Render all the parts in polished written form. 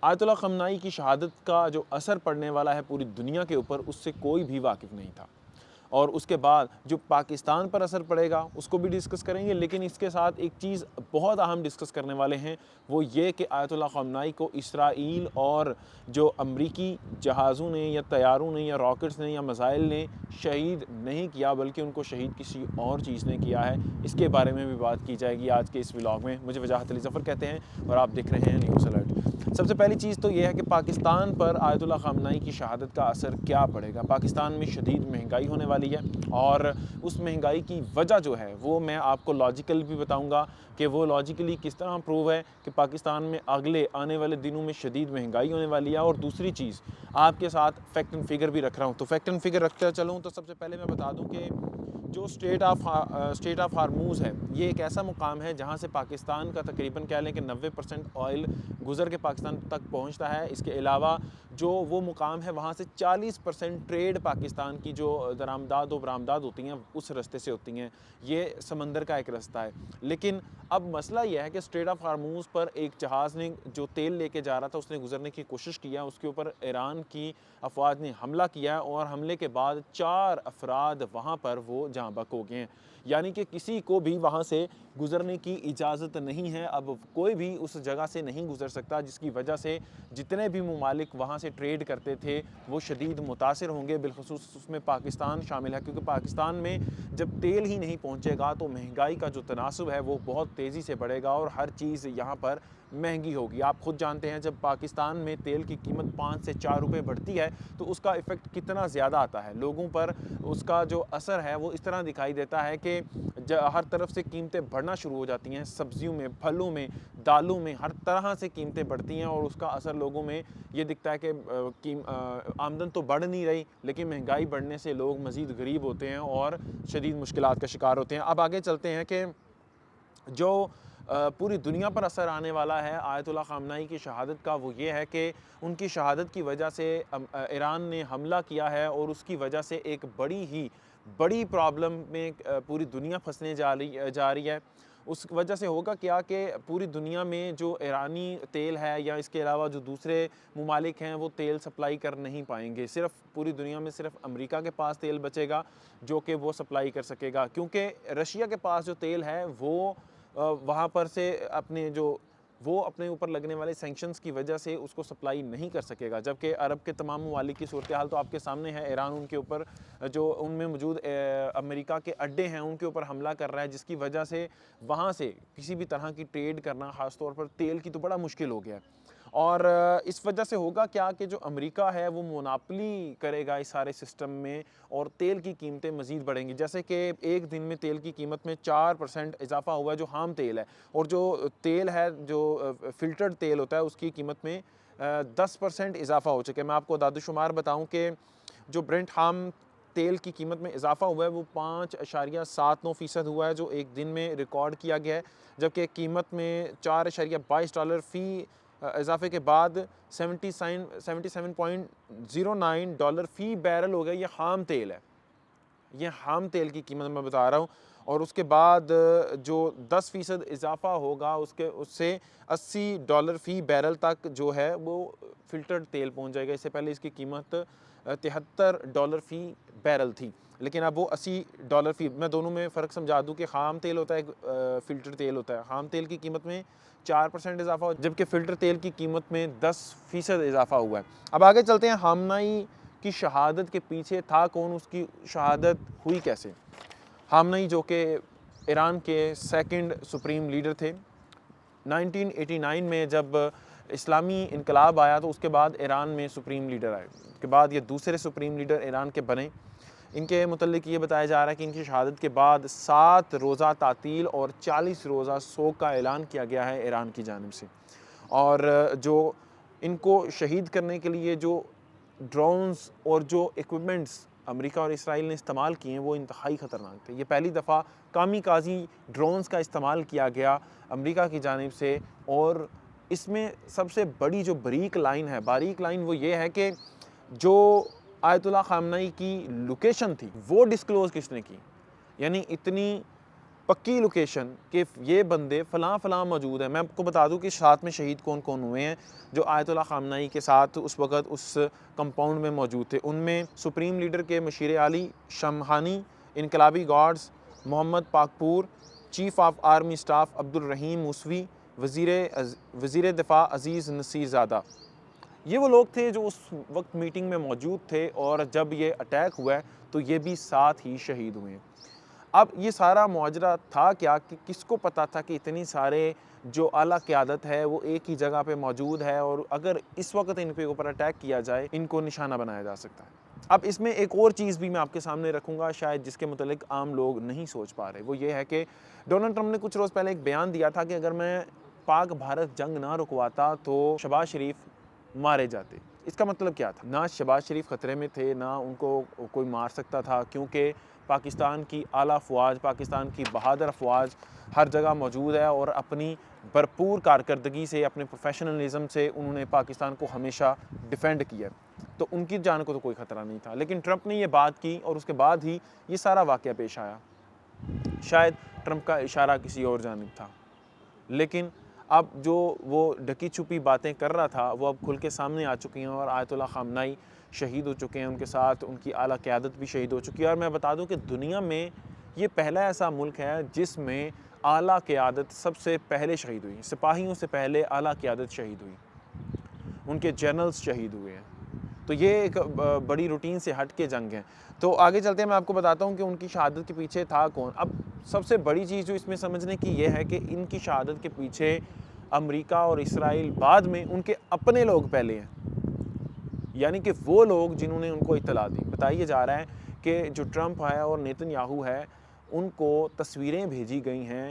Ayatollah ख़amenei की शहादत का जो असर पड़ने वाला है पूरी दुनिया के ऊपर, उससे कोई भी वाकिफ़ नहीं था। और उसके बाद जो पाकिस्तान पर असर पड़ेगा उसको भी डिस्कस करेंगे, लेकिन इसके साथ एक चीज़ बहुत अहम डिस्कस करने वाले हैं, वो ये कि आयतुल्लाह ख़amenei को इसराइल और जो अमरीकी जहाज़ों ने या तैयारों ने या रॉकेट्स ने या मिसाइल ने शहीद नहीं किया, बल्कि उनको शहीद किसी और चीज़ ने किया है। इसके बारे में भी बात की जाएगी आज के इस व्लॉग में। मुझे वजाहत अली ज़फ़र कहते हैं और आप देख रहे हैं न्यूज़ अलर्ट। सबसे पहली चीज़ तो ये है कि पाकिस्तान पर आयतुल्लाह ख़amenei की शहादत का असर क्या पड़ेगा। पाकिस्तान में शदीद महंगाई होने वाली है और उस महंगाई की वजह जो है वो मैं आपको लॉजिकल भी बताऊंगा कि वो लॉजिकली किस तरह प्रूव है कि पाकिस्तान में अगले आने वाले दिनों में शदीद महंगाई होने वाली है। और दूसरी चीज़ आपके साथ फैक्ट एंड फिगर भी रख रहा हूँ। तो फैक्ट एंड फिगर रखते चलूँ तो सबसे पहले मैं बता दूँ कि जो स्टेट ऑफ हार्मूज़ है, ये एक ऐसा मुकाम है जहाँ से पाकिस्तान का तकरीबन कह लें कि 90% ऑयल गुज़र के पाकिस्तान तक पहुँचता है। इसके अलावा जो वो मुकाम है वहाँ से 40% ट्रेड पाकिस्तान की जो दरामदाद व बरामदाद होती हैं उस रास्ते से होती हैं। ये समंदर का एक रास्ता है। लेकिन अब मसला यह है कि स्ट्रेट ऑफ हार्मूज़ पर एक जहाज़ ने जो तेल लेके जा रहा था उसने गुजरने की कोशिश किया, उसके ऊपर ईरान की अफवाज ने हमला किया और हमले के बाद 4 अफराद वहाँ पर वो जाँ बक हो गए हैं। यानी कि किसी को भी वहाँ से गुज़रने की इजाज़त नहीं है। अब कोई भी उस जगह से नहीं गुज़र सकता, जिसकी वजह से जितने भी ममालिक वहाँ से ट्रेड करते थे वो शदीद मुतासिर होंगे। बिलखुसूस उसमें पाकिस्तान शामिल है, क्योंकि पाकिस्तान में जब तेल ही नहीं पहुँचेगा तो महंगाई का जो तनासब है वो बहुत तेज़ी से बढ़ेगा और हर चीज़ यहाँ पर महंगी होगी। आप खुद जानते हैं जब पाकिस्तान में तेल की कीमत 5 से 4 रुपए बढ़ती है तो उसका इफ़ेक्ट कितना ज़्यादा आता है लोगों पर। उसका जो असर है वो इस तरह दिखाई देता है कि हर तरफ से कीमतें बढ़ना शुरू हो जाती हैं। सब्जियों में, फलों में, दालों में, हर तरह से कीमतें बढ़ती हैं और उसका असर लोगों में ये दिखता है कि आमदन तो बढ़ नहीं रही, लेकिन महंगाई बढ़ने से लोग मज़ीद गरीब होते हैं और शदीद मुश्किलात का शिकार होते हैं। अब आगे चलते हैं कि जो पूरी दुनिया पर असर आने वाला है आयतुल्लाह ख़amenei की शहादत का, वो ये है कि उनकी शहादत की वजह से ईरान ने हमला किया है और उसकी वजह से एक बड़ी प्रॉब्लम में पूरी दुनिया फंसने जा रही है। उस वजह से होगा क्या कि पूरी दुनिया में जो ईरानी तेल है या इसके अलावा जो दूसरे ममालिक हैं वो तेल सप्लाई कर नहीं पाएंगे। सिर्फ पूरी दुनिया में सिर्फ अमेरिका के पास तेल बचेगा जो कि वो सप्लाई कर सकेगा, क्योंकि रशिया के पास जो तेल है वो वहाँ पर से वो अपने ऊपर लगने वाले सैंक्शंस की वजह से उसको सप्लाई नहीं कर सकेगा। जबकि अरब के तमाम ममालिक की सूरत हाल तो आपके सामने है। ईरान उनके ऊपर जो उनमें मौजूद अमेरिका के अड्डे हैं उनके ऊपर हमला कर रहा है, जिसकी वजह से वहाँ से किसी भी तरह की ट्रेड करना, ख़ास तौर पर तेल की, तो बड़ा मुश्किल हो गया है। और इस वजह से होगा क्या कि जो अमेरिका है वो मोनोपोली करेगा इस सारे सिस्टम में और तेल की कीमतें मज़ीद बढ़ेंगी। जैसे कि एक दिन में तेल की कीमत में 4% इजाफा हुआ है जो हाम तेल है, और जो तेल है जो फ़िल्टर्ड तेल होता है उसकी कीमत में 10% इजाफा हो चुका है। मैं आपको दादुशुमार बताऊँ कि जो ब्रेंट हाम तेल की कीमत में इजाफा हुआ है वो 5.79% हुआ है जो एक दिन में रिकॉर्ड किया गया है। जबकि कीमत में $4.22 फ़ी इजाफे के बाद 77.09 फ़ी बैरल हो गया। ये हाम तेल है, ये हाम तेल की कीमत मैं बता रहा हूँ। और उसके बाद जो 10% इजाफा होगा उससे $80 फ़ी बैरल तक जो है वो फ़िल्टर्ड तेल पहुँच जाएगा। इससे पहले इसकी कीमत $73 फ़ी बैरल थी, लेकिन अब वो $80 फ़ी। मैं दोनों में फ़र्क समझा दूँ कि खाम तेल होता है, फ़िल्टर तेल होता है। खाम तेल की कीमत में 4% इजाफा हो, जबकि फ़िल्टर तेल की कीमत में 10% इजाफा हुआ है। अब आगे चलते हैं, ख़amenei की शहादत के पीछे था कौन, उसकी शहादत हुई कैसे। ख़amenei जो कि ईरान के सेकंड सुप्रीम लीडर थे, 1989 में जब इस्लामी इनकलाब आया तो उसके बाद ईरान में सुप्रीम लीडर आए। उसके बाद ये दूसरे सुप्रीम लीडर ईरान के बने। इनके मुतल्लिक ये बताया जा रहा है कि इनकी शहादत के बाद 7 रोज़ा तातील और 40 रोज़ा सोग का ऐलान किया गया है ईरान की जानिब से। और जो इनको शहीद करने के लिए जो ड्रोन्स और जो इक्विपमेंट्स अमेरिका और इसराइल ने इस्तेमाल किए हैं वो इंतहाई ख़तरनाक थे। ये पहली दफ़ा कामीकाजी ड्रोन्स का इस्तेमाल किया गया अमेरिका की जानिब से। और इसमें सबसे बड़ी जो बारीक लाइन वो ये है कि जो आयतुल्लाह ख़amenei की लोकेशन थी वो डिस्क्लोज़ किसने की। यानी इतनी पक्की लोकेशन कि ये बंदे फ़लाँ फ़लाँ मौजूद हैं। मैं आपको बता दूं कि साथ में शहीद कौन कौन हुए हैं जो आयतुल्लाह ख़ामनेई के साथ उस वक़्त उस कंपाउंड में मौजूद थे। उनमें सुप्रीम लीडर के मशीर आली शमहानी, इनकलाबी guards Mohammad Pakpour, chief of army staff Abdul Rahim Mousavi, वज़ीर दिफ़ा अज़ीज़ नसीर ज़ादा। ये वो लोग थे जो उस वक्त मीटिंग में मौजूद थे और जब ये अटैक हुआ है तो ये भी साथ ही शहीद हुए। अब ये सारा मुआजरा था क्या कि किसको पता था कि इतनी सारे जो आला क़यादत है वो एक ही जगह पे मौजूद है और अगर इस वक्त इन पे ऊपर अटैक किया जाए इनको निशाना बनाया जा सकता है। अब इसमें एक और चीज़ भी मैं आपके सामने रखूँगा शायद जिसके मुतालिक आम लोग नहीं सोच पा रहे, वो ये है कि डोनाल्ड ट्रंप ने कुछ रोज़ पहले एक बयान दिया था कि अगर मैं पाक भारत जंग ना रुकवाता तो शहबाज शरीफ मारे जाते। इसका मतलब क्या था? ना शहबाज शरीफ ख़तरे में थे, ना उनको कोई मार सकता था क्योंकि पाकिस्तान की आला अफ़वाज, पाकिस्तान की बहादुर अफ़वाज हर जगह मौजूद है और अपनी भरपूर कारकर्दगी से, अपने प्रोफेशनलिज़म से उन्होंने पाकिस्तान को हमेशा डिफेंड किया। तो उनकी जान को तो कोई ख़तरा नहीं था। लेकिन ट्रंप ने ये बात की और उसके बाद ही ये सारा वाक़या पेश आया। शायद ट्रंप का इशारा किसी और जानिब था। लेकिन अब जो वो ढकी छुपी बातें कर रहा था वो अब खुल के सामने आ चुकी हैं और आयतुल्लाह ख़ामनेई शहीद हो चुके हैं, उनके साथ उनकी आला क़यादत भी शहीद हो चुकी है। और मैं बता दूं कि दुनिया में ये पहला ऐसा मुल्क है जिसमें आला क़यादत सबसे पहले शहीद हुई। सिपाहियों से पहले आला क़यादत शहीद हुई, उनके जनरल्स शहीद हुए हैं। तो ये एक बड़ी रूटीन से हट के जंग है। तो आगे चलते हैं मैं आपको बताता हूँ कि उनकी शहादत के पीछे था कौन। अब सबसे बड़ी चीज़ जो इसमें समझने की ये है कि इनकी शहादत के पीछे अमेरिका और इसराइल बाद में, उनके अपने लोग पहले हैं। यानी कि वो लोग जिन्होंने उनको इत्तला दी। बताया जा रहा है कि जो ट्रंप है और नेतन्याहू है उनको तस्वीरें भेजी गई हैं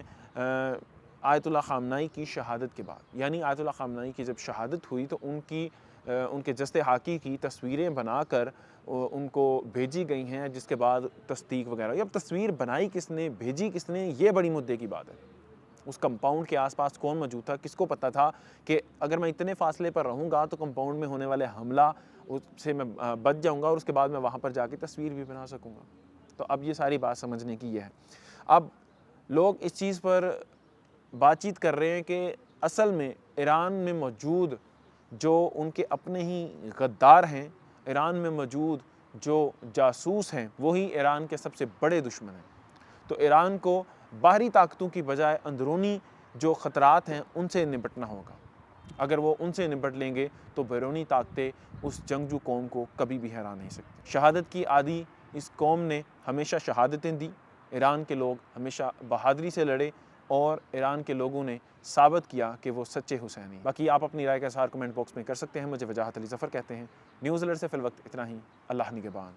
आयतुल्लाह ख़ामनेई की शहादत के बाद। यानी आयतुल्लाह ख़ामनेई की जब शहादत हुई तो उनके जस्ते हाकी की तस्वीरें बनाकर उनको भेजी गई हैं, जिसके बाद तस्दीक वगैरह। अब तस्वीर बनाई किसने, भेजी किसने, ये बड़ी मुद्दे की बात है। उस कंपाउंड के आसपास कौन मौजूद था, किसको पता था कि अगर मैं इतने फासले पर रहूँगा तो कंपाउंड में होने वाले हमला उससे मैं बच जाऊँगा और उसके बाद मैं वहाँ पर जाके तस्वीर भी बना सकूँगा। तो अब ये सारी बात समझने की ये है। अब लोग इस चीज़ पर बातचीत कर रहे हैं कि असल में ईरान में मौजूद जो उनके अपने ही गद्दार हैं, ईरान में मौजूद जो जासूस हैं, वो ही ईरान के सबसे बड़े दुश्मन हैं। तो ईरान को बाहरी ताकतों की बजाय अंदरूनी जो ख़तरात हैं उनसे निपटना होगा। अगर वो उनसे निपट लेंगे तो बैरूनी ताकतें उस जंगजू कौम को कभी भी हरा नहीं सकती। शहादत की आदि इस कौम ने हमेशा शहादतें दी। ईरान के लोग हमेशा बहादुरी से लड़े और ईरान के लोगों ने साबित किया कि वो सच्चे हुसैनी। बाकी आप अपनी राय का इज़हार कमेंट बॉक्स में कर सकते हैं। मुझे वजाहत अली ज़फ़र कहते हैं। न्यूज़ अलर्ट से फ़िल वक्त इतना ही। अल्लाह निगहबान।